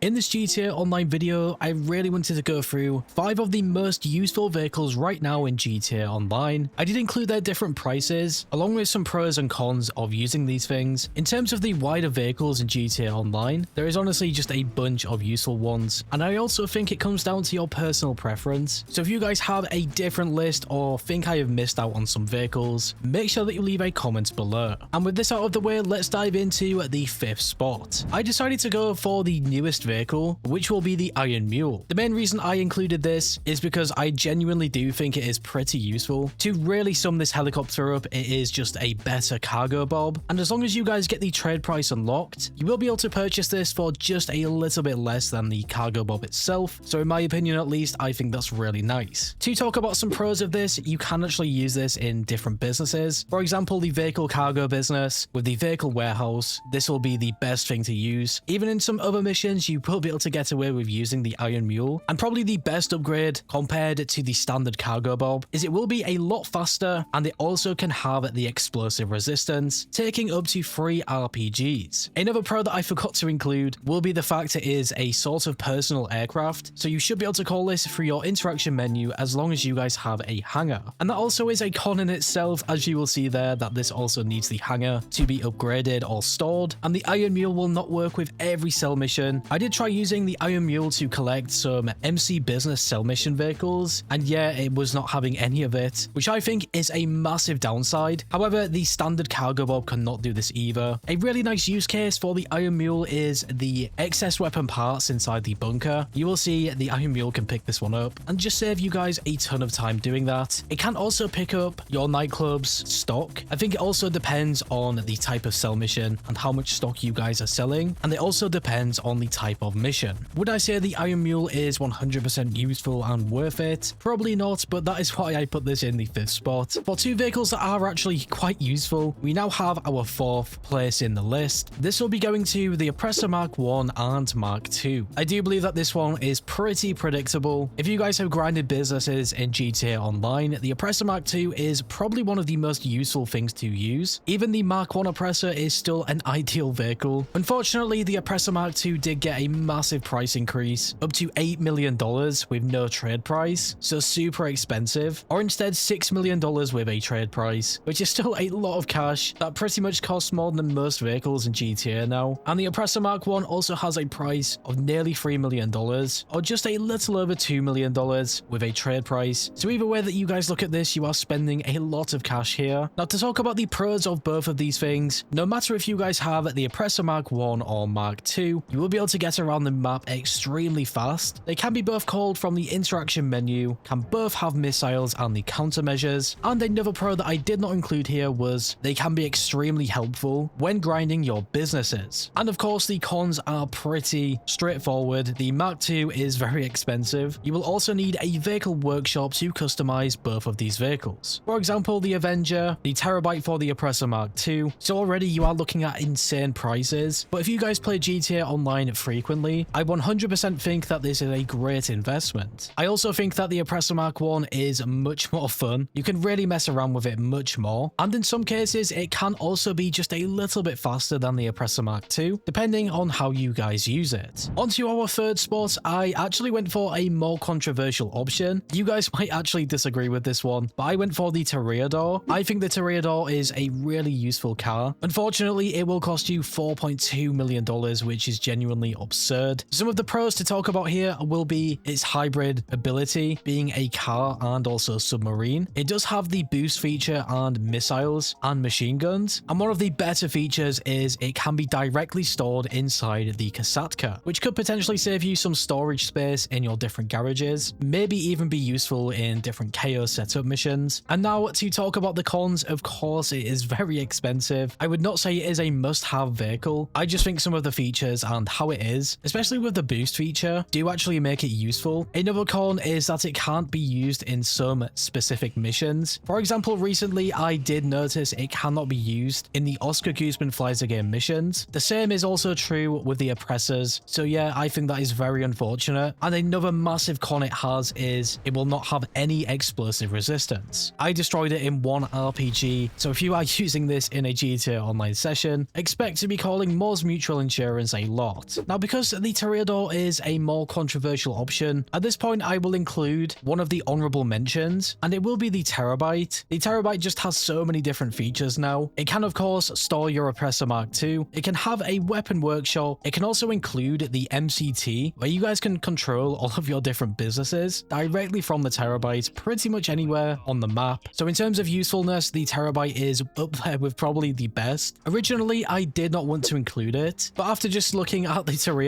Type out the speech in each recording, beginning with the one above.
In this GTA Online video, I really wanted to go through 5 of the most useful vehicles right now in GTA Online. I did include their different prices, along with some pros and cons of using these things. In terms of the wider vehicles in GTA Online, there is honestly just a bunch of useful ones, and I also think it comes down to your personal preference. So if you guys have a different list or think I have missed out on some vehicles, make sure that you leave a comment below. And with this out of the way, let's dive into the 5th spot. I decided to go for the newest vehicle, which will be the Iron Mule. The main reason I included this is because I genuinely do think it is pretty useful. To really sum this helicopter up, it is just a better cargo bob, and as long as you guys get the trade price unlocked, you will be able to purchase this for just a little bit less than the cargo bob itself. So in my opinion at least, I think that's really nice. To talk about some pros of this, you can actually use this in different businesses. For example, the vehicle cargo business with the vehicle warehouse, this will be the best thing to use. Even in some other missions, you will be able to get away with using the Iron Mule, and probably the best upgrade compared to the standard cargo bob is it will be a lot faster, and it also can have the explosive resistance, taking up to 3 RPGs. Another pro that I forgot to include will be the fact it is a sort of personal aircraft, so you should be able to call this through your interaction menu as long as you guys have a hangar. And that also is a con in itself, as you will see there that this also needs the hangar to be upgraded or stored, and the Iron Mule will not work with every cell mission. I did try using the Iron Mule to collect some MC Business cell mission vehicles, and yeah, it was not having any of it, which I think is a massive downside. However, the standard cargo bob cannot do this either. A really nice use case for the Iron Mule is the excess weapon parts inside the bunker. You will see the Iron Mule can pick this one up and just save you guys a ton of time doing that. It can also pick up your nightclub's stock. I think it also depends on the type of cell mission and how much stock you guys are selling, and it also depends on the type of mission. Would I say the Iron Mule is 100% useful and worth it? Probably not, but that is why I put this in the 5th spot. For 2 vehicles that are actually quite useful, we now have our 4th place in the list. This will be going to the Oppressor Mark 1 and Mark 2. I do believe that this one is pretty predictable. If you guys have grinded businesses in GTA Online, the Oppressor Mark 2 is probably one of the most useful things to use. Even the Mark 1 Oppressor is still an ideal vehicle. Unfortunately, the Oppressor Mark 2 did get a massive price increase, up to $8 million with no trade price, so super expensive, or instead $6 million with a trade price, which is still a lot of cash. That pretty much costs more than most vehicles in GTA now. And the Oppressor Mark 1 also has a price of nearly $3 million, or just a little over $2 million with a trade price. So either way that you guys look at this, you are spending a lot of cash here. Now, to talk about the pros of both of these things, no matter if you guys have the Oppressor Mark 1 or Mark 2, you will be able to get around the map extremely fast. They can be both called from the interaction menu, can both have missiles and the countermeasures, and another pro that I did not include here was they can be extremely helpful when grinding your businesses. And of course, the cons are pretty straightforward. The Mark 2 is very expensive. You will also need a vehicle workshop to customize both of these vehicles. For example, the Avenger, the Terabyte for the Oppressor Mark 2. So already you are looking at insane prices. But if you guys play GTA Online frequently, I 100% think that this is a great investment. I also think that the Oppressor Mark 1 is much more fun. You can really mess around with it much more. And in some cases, it can also be just a little bit faster than the Oppressor Mark 2, depending on how you guys use it. Onto our 3rd spot, I actually went for a more controversial option. You guys might actually disagree with this one, but I went for the Toreador. I think the Toreador is a really useful car. Unfortunately, it will cost you $4.2 million, which is genuinely absurd. Some of the pros to talk about here will be its hybrid ability, being a car and also submarine. It does have the boost feature and missiles and machine guns, and one of the better features is it can be directly stored inside the Kasatka, which could potentially save you some storage space in your different garages, maybe even be useful in different chaos setup missions. And now to talk about the cons, of course it is very expensive. I would not say it is a must-have vehicle. I just think some of the features and how it is, especially with the boost feature, do actually make it useful. Another con is that it can't be used in some specific missions. For example, recently I did notice it cannot be used in the Oscar Guzman Flies Again missions. The same is also true with the Oppressors, so yeah, I think that is very unfortunate. And another massive con it has is it will not have any explosive resistance. I destroyed it in 1 RPG, so if you are using this in a GTA Online session, expect to be calling Moore's Mutual Insurance a lot. Now, because because the Toreador is a more controversial option, at this point I will include one of the honorable mentions, and it will be the Terabyte. The Terabyte just has so many different features now. It can of course store your Oppressor Mark II, it can have a weapon workshop, it can also include the MCT, where you guys can control all of your different businesses directly from the Terabyte pretty much anywhere on the map. So in terms of usefulness, the Terabyte is up there with probably the best. Originally I did not want to include it, but after just looking at the Toreador,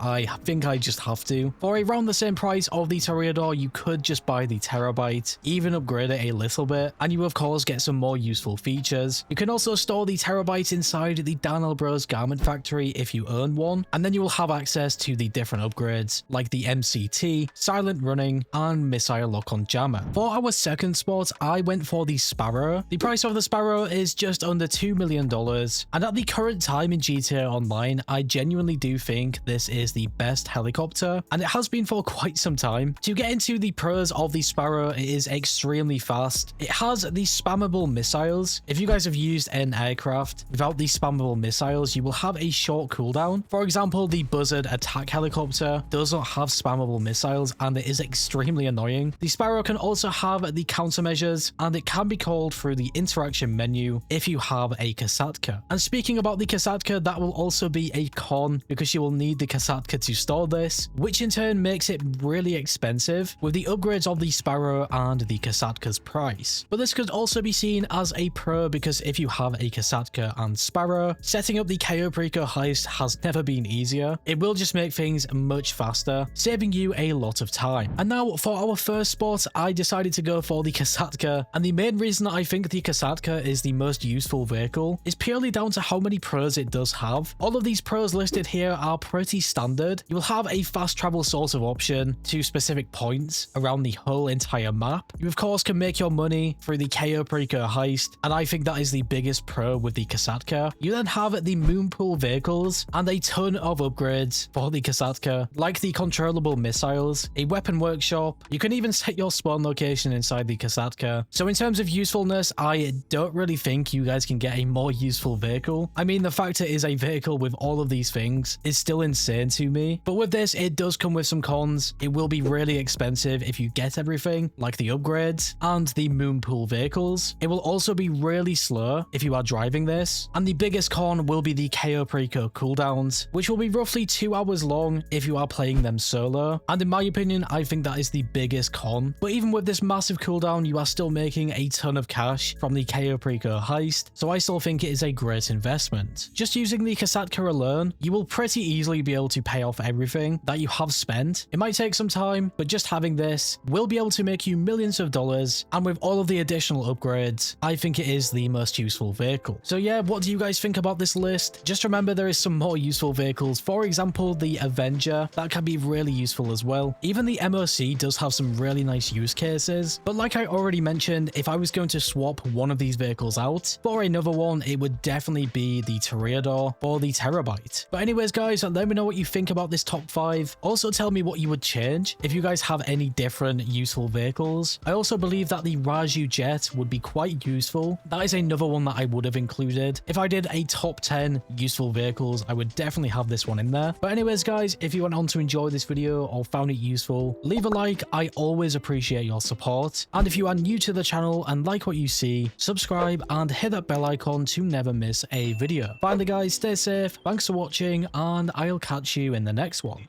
I think I just have to. For around the same price of the Toreador, you could just buy the Terabyte, even upgrade it a little bit, and you of course get some more useful features. You can also store the Terabyte inside the Darnell Bros Garment Factory if you own one, and then you will have access to the different upgrades like the MCT, Silent Running, and Missile Lock-on Jammer. For our second spot, I went for the Sparrow. The price of the Sparrow is just under $2 million, and at the current time in GTA Online, I genuinely do think this is the best helicopter, and it has been for quite some time. To get into the pros of the Sparrow, it is extremely fast. It has the spammable missiles. If you guys have used an aircraft without the spammable missiles, you will have a short cooldown. For example, the Buzzard attack helicopter does not have spammable missiles, and it is extremely annoying. The Sparrow can also have the countermeasures, and it can be called through the interaction menu if you have a Kasatka. And speaking about the Kasatka, that will also be a con because you will need the Kasatka to store this, which in turn makes it really expensive with the upgrades of the Sparrow and the Kasatka's price. But this could also be seen as a pro because if you have a Kasatka and Sparrow, setting up the KO Preco heist has never been easier. It will just make things much faster, saving you a lot of time. And now for our first spot, I decided to go for the Kasatka, and the main reason I think the Kasatka is the most useful vehicle is purely down to how many pros it does have. All of these pros listed here are pretty standard. You will have a fast travel sort of option to specific points around the whole entire map. You of course can make your money through the KO Preco heist, and I think that is the biggest pro with the Kasatka. You then have the Moonpool vehicles and a ton of upgrades for the Kasatka, like the controllable missiles, a weapon workshop. You can even set your spawn location inside the Kasatka. So in terms of usefulness, I don't really think you guys can get a more useful vehicle. I mean, the fact it is a vehicle with all of these things is still insane to me. But with this, it does come with some cons. It will be really expensive if you get everything, like the upgrades and the Moonpool vehicles. It will also be really slow if you are driving this. And the biggest con will be the KO Preco cooldowns, which will be roughly 2 hours long if you are playing them solo. And in my opinion, I think that is the biggest con. But even with this massive cooldown, you are still making a ton of cash from the KO Preco heist, so I still think it is a great investment. Just using the Kasatka alone, you will pretty easily be able to pay off everything that you have spent. It might take some time, but just having this will be able to make you millions of dollars, and with all of the additional upgrades, I think it is the most useful vehicle. So yeah, what do you guys think about this list? Just remember there is some more useful vehicles. For example, the Avenger, that can be really useful as well. Even the MOC does have some really nice use cases, but like I already mentioned, if I was going to swap one of these vehicles out for another one, it would definitely be the Toreador or the Terabyte. But anyways guys, let me know what you think about this top 5. Also tell me what you would change if you guys have any different useful vehicles. I also believe that the Raju Jet would be quite useful. That is another one that I would have included. If I did a top 10 useful vehicles, I would definitely have this one in there. But anyways guys, if you went on to enjoy this video or found it useful, leave a like. I always appreciate your support. And if you are new to the channel and like what you see, subscribe and hit that bell icon to never miss a video. Finally guys, stay safe, thanks for watching, and I'll catch you in the next one.